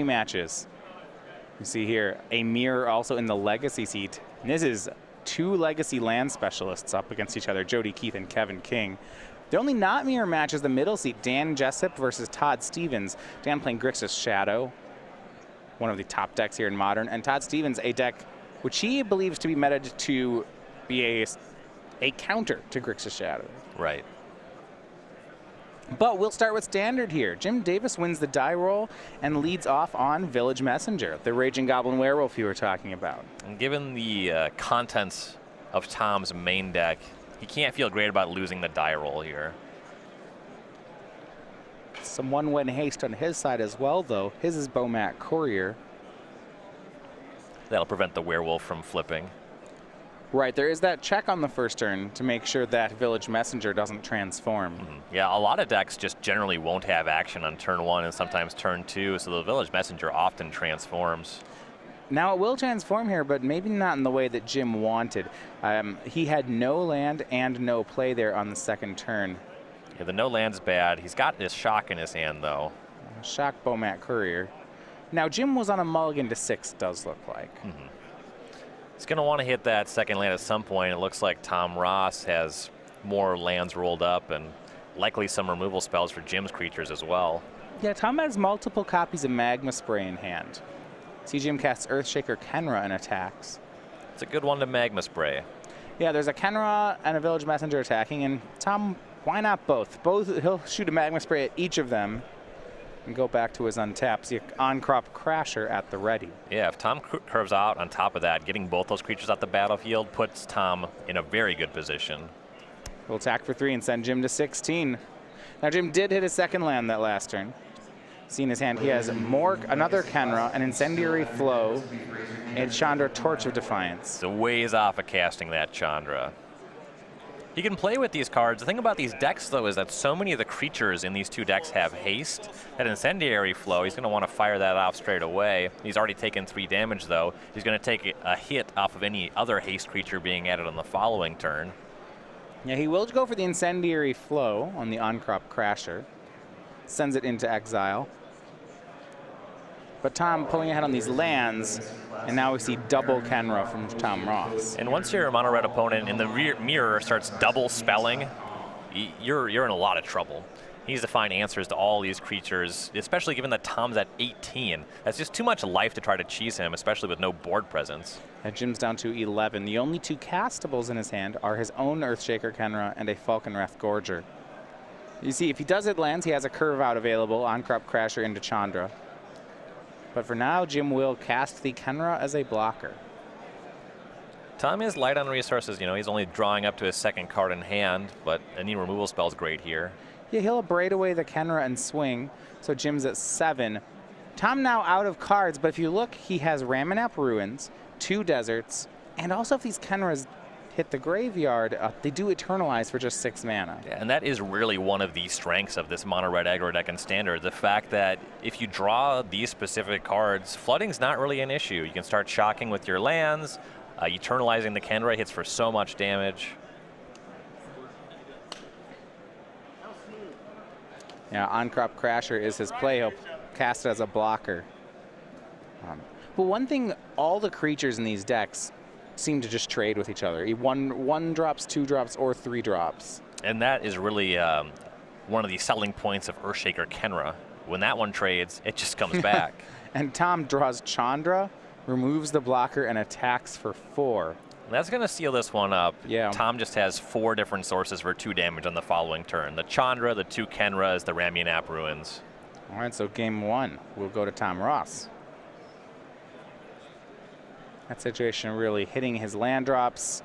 rematches. You see here a mirror also in the legacy seat. And this is 2 legacy land specialists up against each other, Jody Keith and Kevin King. The only not mirror match is the middle seat, Dan Jessup versus Todd Stevens. Dan playing Grixis Shadow, one of the top decks here in Modern, and Todd Stevens, a deck which he believes to be meted to be a counter to Grixis Shadow. Right. But we'll start with Standard here. Jim Davis wins the die roll and leads off on Village Messenger, the Raging Goblin Werewolf you were talking about. And given the contents of Tom's main deck, he can't feel great about losing the die roll here. Some one-win haste on his side as well, though. His is Bomat Courier. That'll prevent the Werewolf from flipping. Right, there is that check on the first turn to make sure that Village Messenger doesn't transform. Yeah, a lot of decks just generally won't have action on turn 1 and sometimes turn 2, so the Village Messenger often transforms. Now it will transform here, but maybe not in the way that Jim wanted. He had no land and no play there on the second turn. Yeah, the no land's bad. He's got this shock in his hand, though. Shock Bomat Courier. Now Jim was on a mulligan to 6, does look like. He's going to want to hit that second land at some point. It looks like Tom Ross has more lands rolled up and likely some removal spells for Jim's creatures as well. Yeah, Tom has multiple copies of Magma Spray in hand. See Jim casts Earthshaker Kenra and attacks. It's a good one to Magma Spray. Yeah, there's a Kenra and a Village Messenger attacking, and Tom, why not both? He'll shoot a Magma Spray at each of them and go back to his untapped. See, on-crop Crasher at the ready. Yeah, if Tom curves out on top of that, getting both those creatures out the battlefield puts Tom in a very good position. He'll attack for 3 and send Jim to 16. Now Jim did hit his second land that last turn. See in his hand, he has another Kenra, an Incendiary Flow, and Chandra Torch of Defiance. So ways off of casting that Chandra. He can play with these cards. The thing about these decks, though, is that so many of the creatures in these 2 decks have haste. That Incendiary Flow, he's going to want to fire that off straight away. He's already taken 3 damage, though. He's going to take a hit off of any other haste creature being added on the following turn. Yeah, he will go for the Incendiary Flow on the on-crop Crasher. Sends it into exile. But Tom pulling ahead on these lands, and now we see double Kenra from Tom Ross. And once your mono-red opponent in the mirror starts double spelling, you're in a lot of trouble. He needs to find answers to all these creatures, especially given that Tom's at 18. That's just too much life to try to cheese him, especially with no board presence. And Jim's down to 11. The only 2 castables in his hand are his own Earthshaker Kenra and a Falconwrath Gorger. You see, if he does hit lands, he has a curve out available, on-crop Crasher into Chandra. But for now, Jim will cast the Kenra as a blocker. Tom is light on resources. You know, he's only drawing up to his second card in hand, but any removal spell is great here. Yeah, he'll abrade away the Kenra and swing, so Jim's at 7. Tom now out of cards, but if you look, he has Ramunap Ruins, 2 deserts, and also if these Kenras hit the graveyard, they do Eternalize for just 6 mana. Yeah, and that is really one of the strengths of this mono-red aggro deck in Standard. The fact that if you draw these specific cards, flooding's not really an issue. You can start shocking with your lands. Eternalizing the Kenra hits for so much damage. Yeah, on-crop Crasher is his play. He'll cast it as a blocker. But one thing, all the creatures in these decks seem to just trade with each other. One drops, 2 drops, or 3 drops. And that is really one of the selling points of Earthshaker Kenra. When that one trades, it just comes back. And Tom draws Chandra, removes the blocker, and attacks for 4. That's going to seal this one up. Yeah. Tom just has 4 different sources for 2 damage on the following turn. The Chandra, the 2 Kenras, the Ramunap Ruins. All right, so game 1 will go to Tom Ross. That situation really hitting his land drops.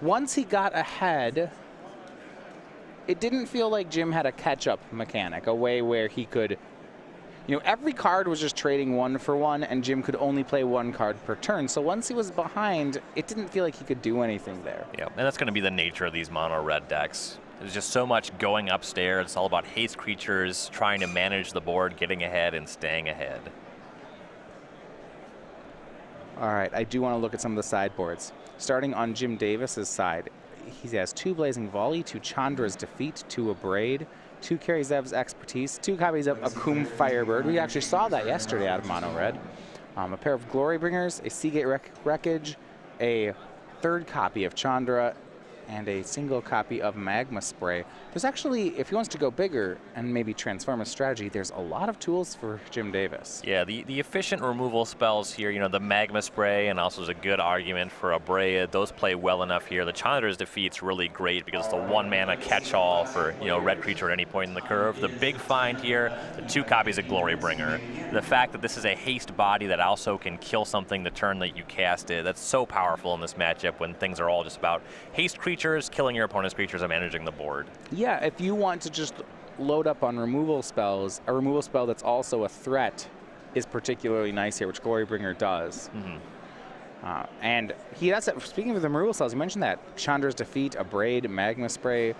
Once he got ahead, it didn't feel like Jim had a catch-up mechanic, a way where he could, you know, every card was just trading 1 for 1, and Jim could only play 1 card per turn. So once he was behind, it didn't feel like he could do anything there. Yeah, and that's going to be the nature of these mono-red decks. There's just so much going upstairs. It's all about haste creatures, trying to manage the board, getting ahead, and staying ahead. All right, I do want to look at some of the sideboards. Starting on Jim Davis's side, he has 2 Blazing Volley, 2 Chandra's Defeat, 2 Abrade, 2 carries Zev's Expertise, 2 copies of Akum Firebird. We actually saw that yesterday out of Mono Red. A pair of Glory Bringers, a Seagate Wreckage, a 3rd copy of Chandra, and a single copy of Magma Spray. There's actually, if he wants to go bigger and maybe transform his strategy, there's a lot of tools for Jim Davis. Yeah, the efficient removal spells here, you know, the Magma Spray and also is a good argument for Abrea. Those play well enough here. The Chandra's Defeat's really great because it's the 1-mana catch-all for, you know, red creature at any point in the curve. The big find here, the 2 copies of Glory Bringer. The fact that this is a haste body that also can kill something the turn that you cast it, that's so powerful in this matchup when things are all just about haste creatures, killing your opponent's creatures, and managing the board. Yeah, if you want to just load up on removal spells, a removal spell that's also a threat is particularly nice here, which Glorybringer does. And he does it. Speaking of the removal spells, you mentioned that Chandra's Defeat, Abrade, Magma Spray.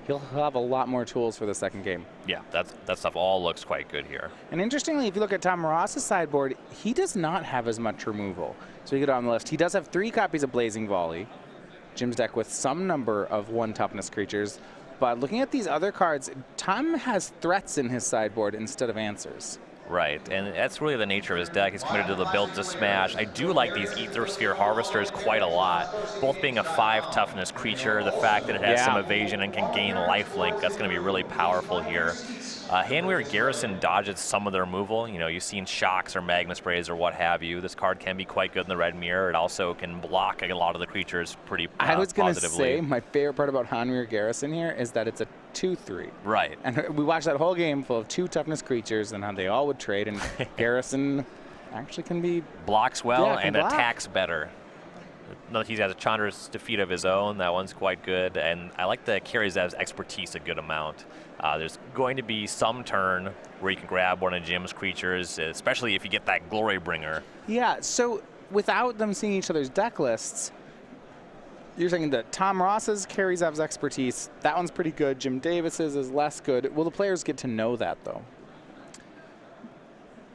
He'll have a lot more tools for the second game. Yeah, that stuff all looks quite good here. And interestingly, if you look at Tom Ross's sideboard, he does not have as much removal. So we get on the list. He does have 3 copies of Blazing Volley. Jim's deck with some number of 1 toughness creatures. But looking at these other cards, Tom has threats in his sideboard instead of answers. Right, and that's really the nature of his deck. He's committed to the build to smash. I do like these Ether Sphere Harvesters quite a lot. Both being a 5 toughness creature, the fact that it has some evasion and can gain lifelink, that's going to be really powerful here. Handweaver Garrison dodges some of the removal. You know, you've seen shocks or magma sprays or what have you. This card can be quite good in the red mirror. It also can block a lot of the creatures pretty positively. I was going to say, my favorite part about Handweaver Garrison here is that it's a 2/3. Right. And we watched that whole game full of 2 toughness creatures and how they all would trade, and Garrison actually can be... Blocks well and attacks better. He's got a Chandra's Defeat of his own. That one's quite good. And I like the carry Zev's Expertise a good amount. There's going to be some turn where you can grab one of Jim's creatures, especially if you get that Glory Bringer. Yeah, so without them seeing each other's deck lists, you're saying that Tom Ross's carry Zev's Expertise, that one's pretty good. Jim Davis's is less good. Will the players get to know that, though?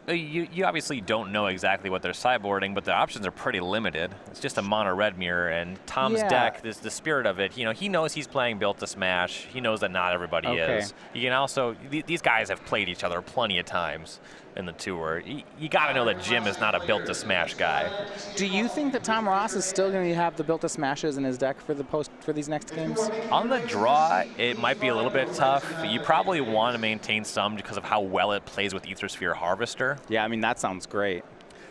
You obviously don't know exactly what they're sideboarding, but the options are pretty limited. It's just a mono red mirror, and Tom's deck, the spirit of it, you know, he knows he's playing Built to Smash. He knows that not everybody is. You can also, these guys have played each other plenty of times in the tour. You got to know that Jim is not a Built to Smash guy. Do you think that Tom Ross is still going to have the Built to Smashes in his deck for these next games? On the draw, it might be a little bit tough. You probably want to maintain some because of how well it plays with Ether Sphere Harvester. Yeah, I mean, that sounds great.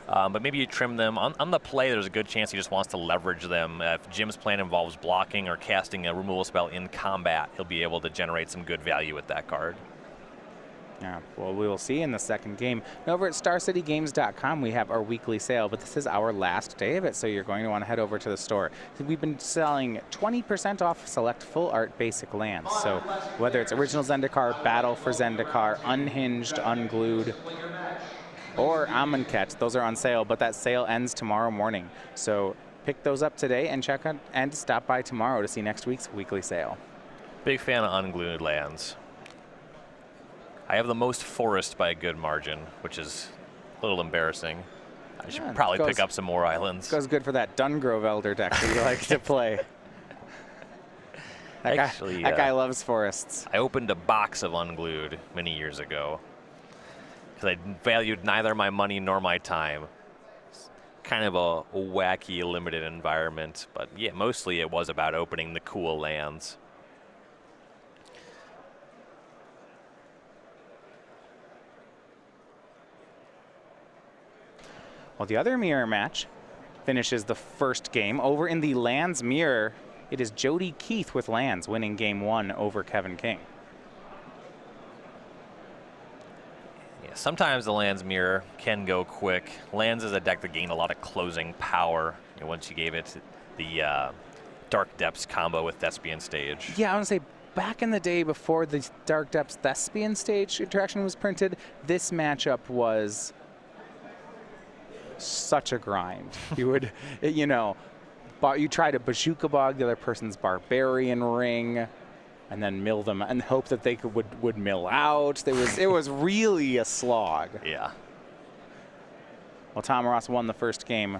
But maybe you trim them. On the play, there's a good chance he just wants to leverage them. If Jim's plan involves blocking or casting a removal spell in combat, he'll be able to generate some good value with that card. Yeah, well, we will see in the second game. And over at StarCityGames.com, we have our weekly sale, but this is our last day of it, so you're going to want to head over to the store. We've been selling 20% off select full art basic lands. So whether it's original Zendikar, Battle for Zendikar, Unhinged, Unglued, or Amonkhet, those are on sale, but that sale ends tomorrow morning. So pick those up today and check out and stop by tomorrow to see next week's weekly sale. Big fan of Unglued lands. I have the most forest by a good margin, which is a little embarrassing. I should probably pick up some more islands. Goes good for that Dungrove Elder deck that you like to play. That guy loves forests. I opened a box of Unglued many years ago because I valued neither my money nor my time. It's kind of a wacky, limited environment, but yeah, mostly it was about opening the cool lands. Well, the other mirror match finishes the first game. Over in the Lands mirror, it is Jody Keith with Lands winning game 1 over Kevin King. Yeah, sometimes the Lands mirror can go quick. Lands is a deck that gained a lot of closing power once you gave it the Dark Depths combo with Thespian Stage. Yeah, I want to say back in the day before the Dark Depths Thespian Stage interaction was printed, this matchup was such a grind. You would, you know, you try to Bazooka Bog the other person's Barbarian Ring and then mill them and hope that they would mill out. It was really a slog. Yeah. Well, Tom Ross won the first game.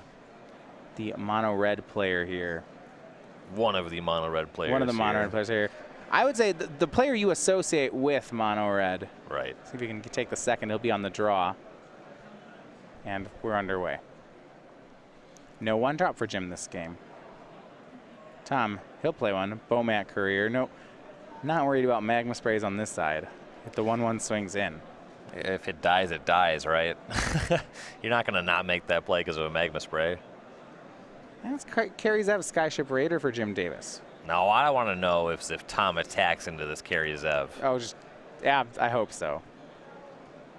The mono red player here. One of the mono red players. One of the mono red players here. I would say the player you associate with mono red. Right. See if you can take the second. He'll be on the draw. And we're underway. No one drop for Jim this game. Tom, he'll play one. Bomat Courier. No, not worried about magma sprays on this side. If the 1/1 swings in. If it dies, it dies, right? You're not going to not make that play because of a magma spray. And it's carries out Skyship Raider for Jim Davis. Now, I want to know if Tom attacks into this carry Zev. Oh, yeah, I hope so.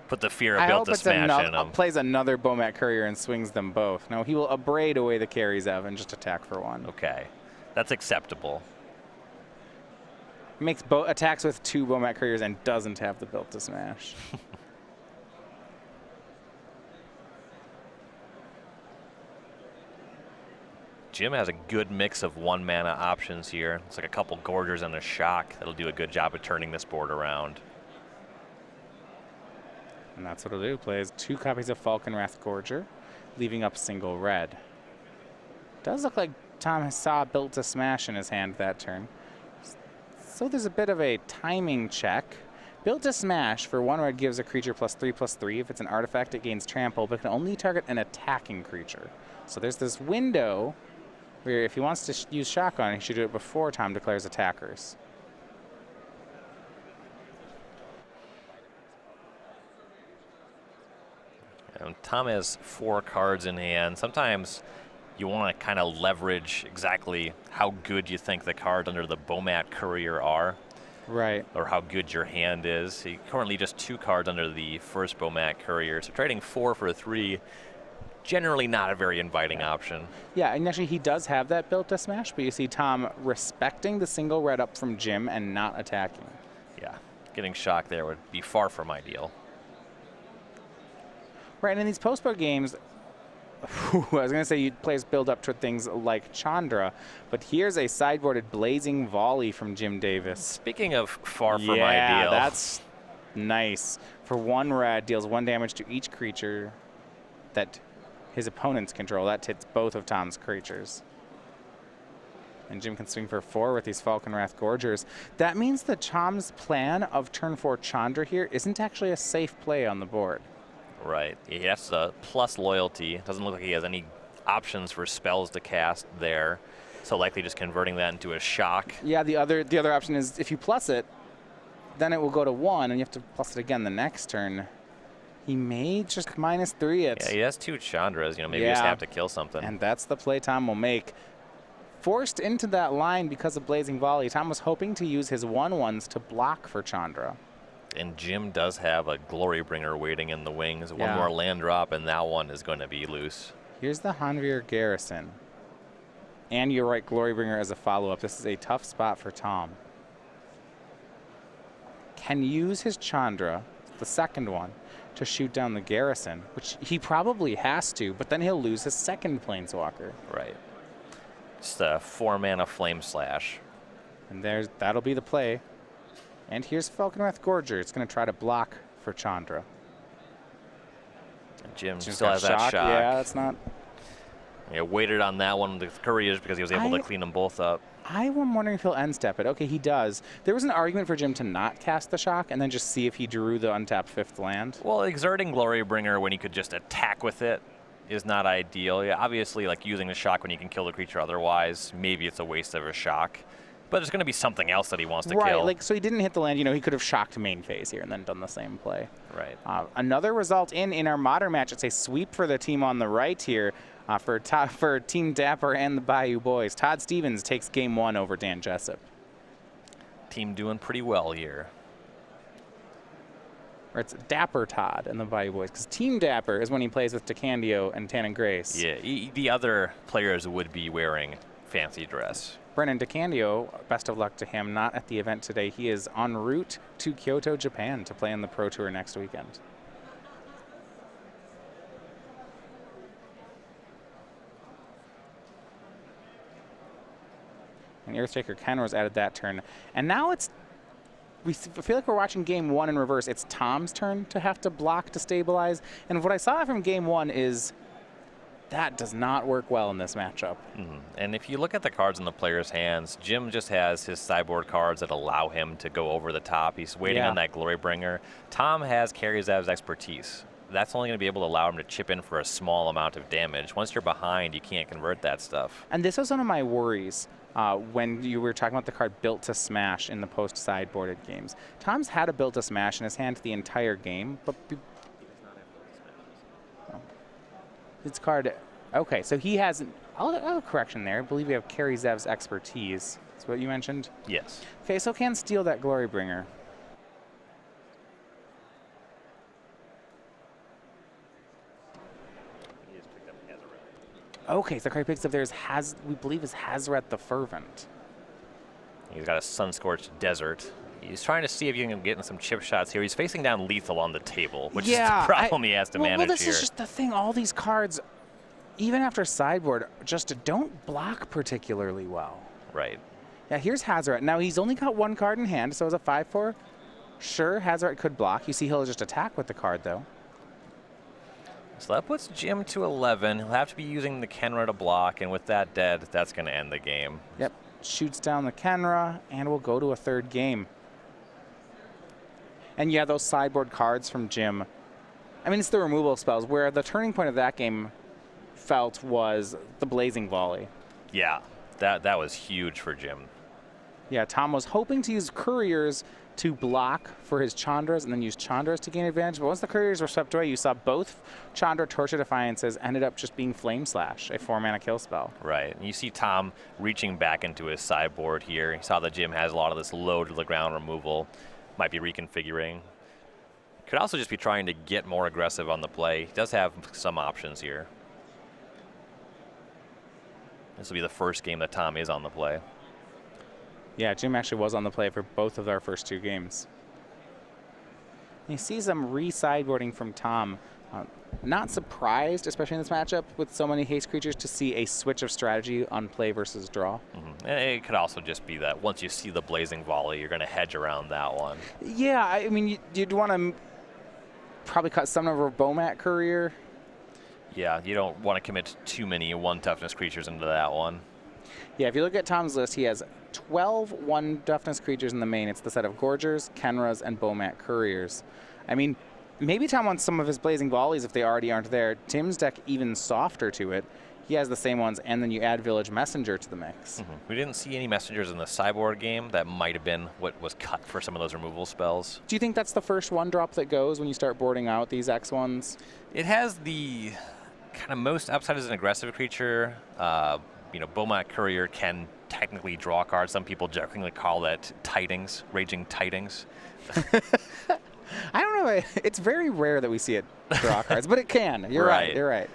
Put the fear of built to smash in him. Plays another Bomat Courier and swings them both. No, he will abrade away the carry Zev and just attack for 1. Okay, that's acceptable. Makes attacks with 2 Bomat Couriers and doesn't have the built to smash. Jim has a good mix of 1-mana options here. It's like a couple Gorgers and a Shock. That'll do a good job of turning this board around. And that's what he'll do. Plays 2 copies of Falconwrath Gorger, leaving up single red. Does look like Tom saw built to smash in his hand that turn. So there's a bit of a timing check. Built to smash for 1 red gives a creature +3/+3. If it's an artifact, it gains trample, but can only target an attacking creature. So there's this window where if he wants to use shock on it, he should do it before Tom declares attackers. And Tom has 4 cards in hand. Sometimes you want to kind of leverage exactly how good you think the cards under the Bomat Courier are. Right. Or how good your hand is. He currently just 2 cards under the first Bomat Courier. So trading 4 for 3, generally not a very inviting option. Yeah, and actually he does have that built to smash, but you see Tom respecting the single red up from Jim and not attacking. Yeah, getting shocked there would be far from ideal. Right, and in these post-pro games, I was going to say you'd players build up to things like Chandra, but here's a sideboarded Blazing Volley from Jim Davis. Speaking of far from ideal. Yeah, that's nice. For 1 red, deals 1 damage to each creature that his opponents control. That hits both of Tom's creatures. And Jim can swing for 4 with these Falconwrath Gorgers. That means that Tom's plan of turn 4 Chandra here isn't actually a safe play on the board. Right. He has the plus loyalty. Doesn't look like he has any options for spells to cast there. So likely just converting that into a shock. Yeah, the other option is if you plus it, then it will go to 1, and you have to plus it again the next turn. He may just -3 it. Yeah, he has 2 Chandras. You know, maybe you just have to kill something. And that's the play Tom will make. Forced into that line because of Blazing Volley, Tom was hoping to use his 1/1s to block for Chandra. And Jim does have a Glorybringer waiting in the wings. 1 more land drop, and that one is going to be loose. Here's the Hanvir Garrison. And you're right, Glorybringer as a follow-up. This is a tough spot for Tom. Can use his Chandra, the second one, to shoot down the Garrison, which he probably has to, but then he'll lose his second Planeswalker. Right. Just a 4-mana Flame Slash. And that'll be the play. And here's Falconwrath Gorger. It's going to try to block for Chandra. And Jim still has that shock. Yeah, that's not... Yeah, waited on that one with the Couriers because he was able to clean them both up. I'm wondering if he'll end step it. Okay, he does. There was an argument for Jim to not cast the shock and then just see if he drew the untapped 5th land. Well, exerting Glorybringer when he could just attack with it is not ideal. Yeah, obviously, like using the shock when you can kill the creature otherwise, maybe it's a waste of a shock. But there's going to be something else that he wants to kill. Right, like, so he didn't hit the land. You know, he could have shocked main phase here and then done the same play. Right. Another result in our modern match. It's a sweep for the team on the right here for Team Dapper and the Bayou Boys. Todd Stevens takes game 1 over Dan Jessup. Team doing pretty well here. Or it's Dapper Todd and the Bayou Boys, because Team Dapper is when he plays with DeCandio and Tannen Grace. Yeah, the other players would be wearing fancy dress. Brennan DeCandio, best of luck to him, not at the event today. He is en route to Kyoto, Japan to play in the Pro Tour next weekend. And Earthshaker Kenros added that turn. And now we feel like we're watching game 1 in reverse. It's Tom's turn to have to block to stabilize. And what I saw from game 1 is That does not work well in this matchup. And if you look at the cards in the player's hands, Jim just has his sideboard cards that allow him to go over the top. He's waiting on that Glory Bringer. Tom has Karyzev's Expertise. That's only going to be able to allow him to chip in for a small amount of damage. Once you're behind, you can't convert that stuff. And this was one of my worries when you were talking about the card Built to Smash in the post-sideboarded games. Tom's had a Built to Smash in his hand the entire game, but this card, okay, so he has, a correction there. I believe we have Karyzev's Expertise. That's what you mentioned? Yes. Okay, so can steal that Glory Bringer. Okay, so the card he picks up there is, we believe is Hazoret the Fervent. He's got a Sun-Scorched Desert. He's trying to see if you can get in some chip shots here. He's facing down lethal on the table, which is the problem he has to manage well, this here. is just the thing. All these cards, even after sideboard, just don't block particularly well. Right. Yeah, here's Hazoret. Now, he's only got one card in hand, so as a 5/4, sure, Hazoret could block. You see he'll just attack with the card, though. So that puts Jim to 11. He'll have to be using the Kenra to block, and with that dead, that's going to end the game. Yep, shoots down the Kenra, and we'll go to a third game. And yeah, those sideboard cards from Jim, I mean, it's the removal spells, where the turning point of that game felt was the Blazing Volley. Yeah, that was huge for Jim. Yeah, Tom was hoping to use Couriers to block for his Chandras and then use Chandras to gain advantage. But once the Couriers were swept away, you saw both Chandra Torch of Defiances ended up just being Flame Slash, a 4-mana kill spell. Right. And you see Tom reaching back into his sideboard here. He saw that Jim has a lot of this low to the ground removal. Might be reconfiguring. Could also just be trying to get more aggressive on the play. He does have some options here. This will be the first game that Tom is on the play. Yeah, Jim actually was on the play for both of our first 2 games. You see some re-sideboarding from Tom. Not surprised, especially in this matchup with so many haste creatures, to see a switch of strategy on play versus draw. And it could also just be that once you see the Blazing Volley, you're going to hedge around that one. Yeah, I mean, you'd want to probably cut some of a Bomat Courier. Yeah, you don't want to commit too many 1 toughness creatures into that one. Yeah, if you look at Tom's list, he has 12 1 toughness creatures in the main. It's the set of Gorgers, Kenras, and Bomat Couriers. I mean, maybe Tom wants some of his Blazing Volleys if they already aren't there. Tim's deck even softer to it. He has the same ones, and then you add Village Messenger to the mix. We didn't see any messengers in the sideboard game. That might have been what was cut for some of those removal spells. Do you think that's the first 1-drop that goes when you start boarding out these X1s? It has the kind of most upside as an aggressive creature. Bomat Courier can technically draw cards. Some people jokingly call that Tidings, Raging Tidings. I don't know. It's very rare that we see it draw cards, but it can. You're right. You're right.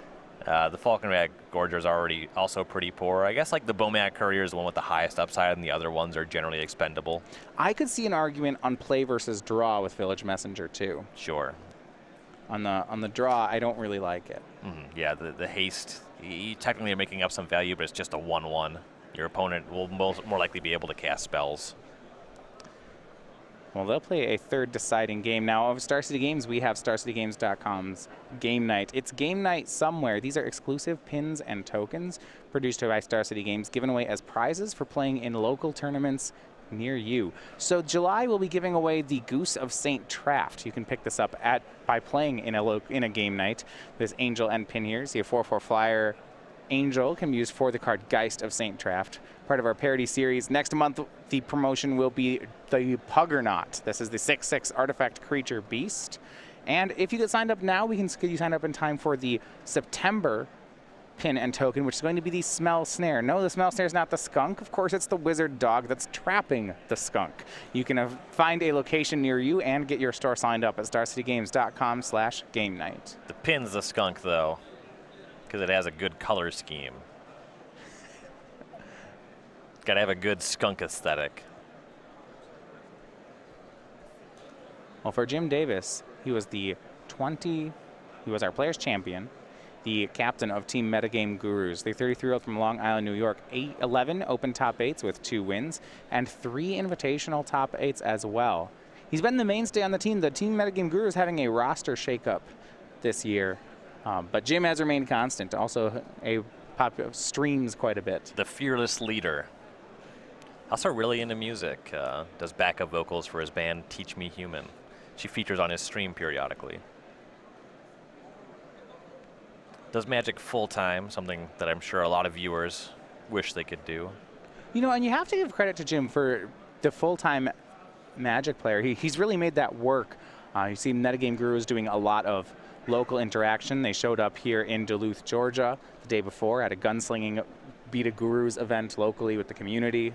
The Falconrag Gorger is already also pretty poor. I guess like the Bomat Courier is the one with the highest upside, and the other ones are generally expendable. I could see an argument on play versus draw with Village Messenger too. Sure. On the draw, I don't really like it. Yeah, the haste. You technically are making up some value, but it's just a 1/1. Your opponent will more likely be able to cast spells. Well, they'll play a third deciding game. Now, of Star City Games, we have StarCityGames.com's Game Night. It's Game Night somewhere. These are exclusive pins and tokens produced by Star City Games, given away as prizes for playing in local tournaments near you. So July, we'll be giving away the Goose of St. Traft. You can pick this up by playing in a game night. This Angel and pin here. See a 4/4 flyer. Angel can be used for the card Geist of St. Traft, part of our parody series. Next month, the promotion will be the Puggernaut. This is the 6/6 artifact creature beast. And if you get signed up now, we can get you signed up in time for the September pin and token, which is going to be the Smell Snare. No, the Smell Snare is not the skunk. Of course, it's the wizard dog that's trapping the skunk. You can find a location near you and get your store signed up at starcitygames.com/game night. The pin's the skunk, though, because it has a good color scheme. Got to have a good skunk aesthetic. Well, for Jim Davis, he was our players champion, the captain of Team Metagame Gurus, the 33-year-old from Long Island, New York. 11 open top 8s with 2 wins and 3 invitational top 8s as well. He's been the mainstay on the team. The Team Metagame Gurus having a roster shakeup this year. But Jim has remained constant. Also, streams quite a bit. The fearless leader. Also really into music. Does backup vocals for his band Teach Me Human. She features on his stream periodically. Does Magic full-time, something that I'm sure a lot of viewers wish they could do. You know, and you have to give credit to Jim for the full-time Magic player. He's really made that work. You see Metagame Gurus doing a lot of local interaction. They showed up here in Duluth, Georgia the day before at a gunslinging Beat a Gurus event locally with the community.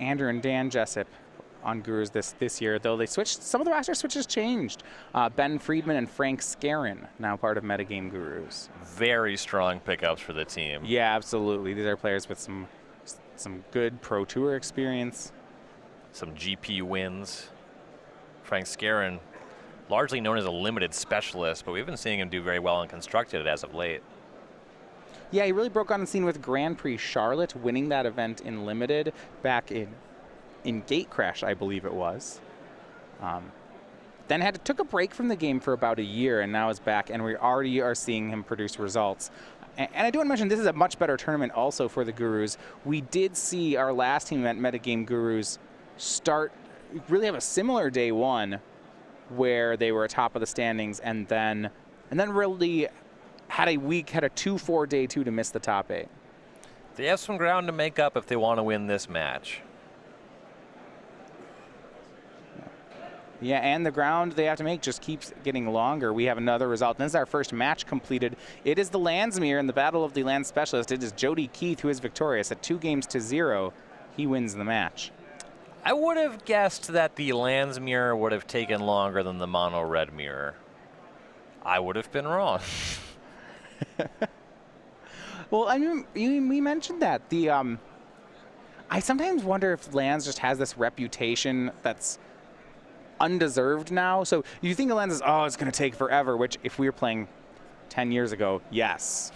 Andrew and Dan Jessup on Gurus this year, though they switched. Some of the roster switches changed. Ben Friedman and Frank Scarron now part of Metagame Gurus. Very strong pickups for the team. Yeah, absolutely. These are players with some good Pro Tour experience. Some GP wins. Frank Scarron, largely known as a limited specialist, but we've been seeing him do very well in Constructed as of late. Yeah, he really broke on the scene with Grand Prix Charlotte, winning that event in Limited back in Gatecrash, I believe it was. Then took a break from the game for about a year, and now is back, and we already are seeing him produce results. And I do want to mention, this is a much better tournament also for the Gurus. We did see our last team at Metagame Gurus really have a similar day one, where they were atop of the standings, and then really had a 2-4 day two to miss the top 8. They have some ground to make up if they want to win this match. Yeah, and the ground they have to make just keeps getting longer. We have another result, and this is our first match completed. It is the Landsmere in the Battle of the Land Specialist. It is Jody Keith who is victorious at 2-0. He wins the match. I would have guessed that the Landsmere would have taken longer than the Mono Red Mirror. I would have been wrong. Well, I mean, we mentioned that. I sometimes wonder if Lands just has this reputation that's undeserved now. So you think of Lands as, it's going to take forever, which if we were playing 10 years ago, yes.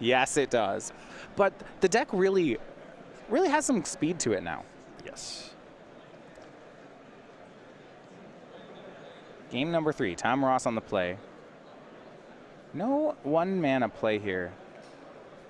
Yes, it does. But the deck really has some speed to it now. Yes. Game number 3, Tom Ross on the play. No 1-mana play here.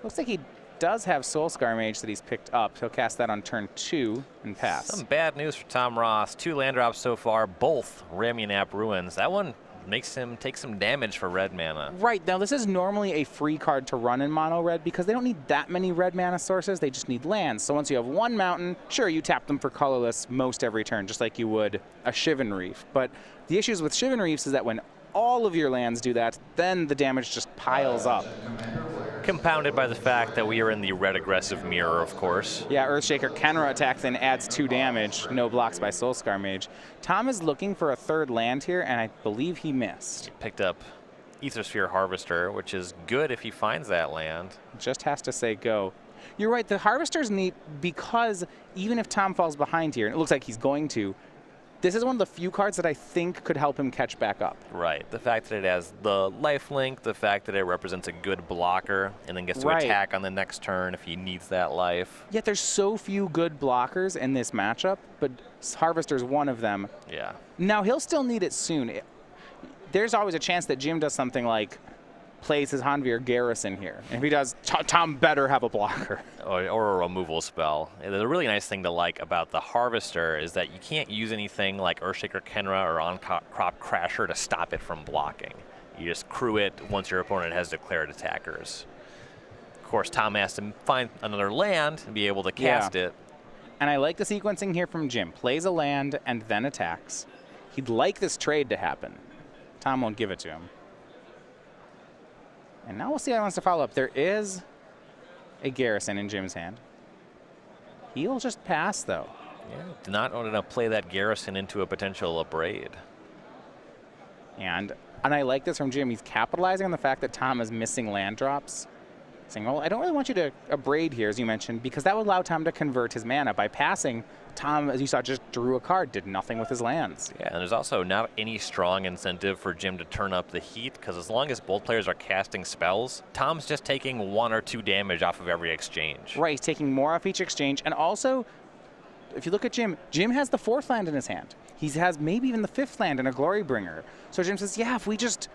Looks like he does have Soulscar Mage that he's picked up. He'll cast that on turn 2 and pass. Some bad news for Tom Ross. 2 land drops so far, both Ramunap Ruins. That one makes him take some damage for red mana. Right, now this is normally a free card to run in mono red because they don't need that many red mana sources, they just need lands. So once you have 1 mountain, sure, you tap them for colorless most every turn, just like you would a Shivan Reef. But the issues with Shivan Reefs is that when all of your lands do that, then the damage just piles up. Compounded by the fact that we are in the red aggressive mirror, of course. Yeah, Earthshaker Kenra attacks and adds 2 damage. No blocks by Soulscar Mage. Tom is looking for a 3rd land here, and I believe he missed. He picked up Aethersphere Harvester, which is good if he finds that land. Just has to say go. You're right, the Harvester's neat because even if Tom falls behind here, and it looks like he's going to, this is one of the few cards that I think could help him catch back up. Right. The fact that it has the lifelink, the fact that it represents a good blocker, and then gets to attack on the next turn if he needs that life. Yet there's so few good blockers in this matchup, but Harvester's one of them. Yeah. Now, he'll still need it soon. There's always a chance that Jim does something like plays his Hanvir Garrison here. And if he does, Tom better have a blocker. Or a removal spell. And the really nice thing to like about the Harvester is that you can't use anything like Earthshaker Kenra or On-Crop Crasher to stop it from blocking. You just crew it once your opponent has declared attackers. Of course, Tom has to find another land and be able to cast it. And I like the sequencing here from Jim. Plays a land and then attacks. He'd like this trade to happen. Tom won't give it to him. And now we'll see how he wants to follow up. There is a Garrison in Jim's hand. He'll just pass, though. Yeah, do not want to play that Garrison into a potential Abrade. And I like this from Jim. He's capitalizing on the fact that Tom is missing land drops. Saying, well, I don't really want you to Abrade here, as you mentioned, because that would allow Tom to convert his mana. By passing, Tom, as you saw, just drew a card, did nothing with his lands. Yeah, and there's also not any strong incentive for Jim to turn up the heat, because as long as both players are casting spells, Tom's just taking 1 or 2 damage off of every exchange. Right, he's taking more off each exchange, and also if you look at Jim, Jim has the 4th land in his hand. He has maybe even the 5th land in a Glorybringer. So Jim says, yeah, if we just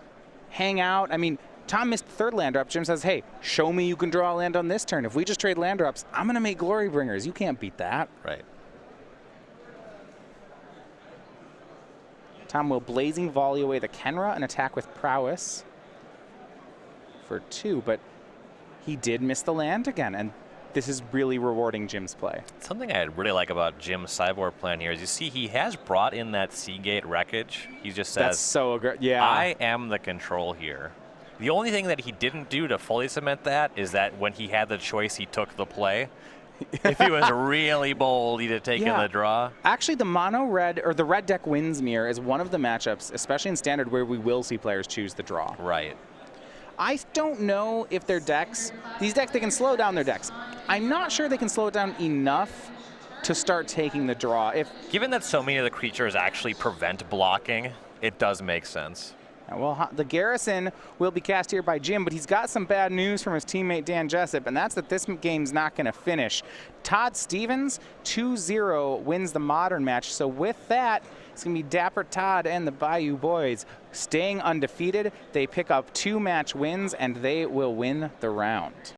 hang out. I mean, Tom missed the 3rd land drop. Jim says, hey, show me you can draw a land on this turn. If we just trade land drops, I'm going to make Glorybringers. You can't beat that. Right. Tom will Blazing Volley away the Kenra and attack with Prowess for 2, but he did miss the land again, and this is really rewarding Jim's play. Something I really like about Jim's sideboard plan here is you see he has brought in that Seagate wreckage. He just says, that's so good. Yeah. I am the control here. The only thing that he didn't do to fully cement that is that when he had the choice, he took the play. If he was really bold, he'd have taken the draw. Actually, the mono red, or the red deck wins mirror is one of the matchups, especially in Standard, where we will see players choose the draw. Right. I don't know if their decks, these decks, they can slow down their decks. I'm not sure they can slow it down enough to start taking the draw. Given that so many of the creatures actually prevent blocking, it does make sense. Well, the Garrison will be cast here by Jim, but he's got some bad news from his teammate Dan Jessup, and that's that this game's not going to finish. Todd Stevens, 2-0, wins the Modern match. So with that, it's going to be Dapper Todd and the Bayou Boys staying undefeated. They pick up 2 match wins, and they will win the round.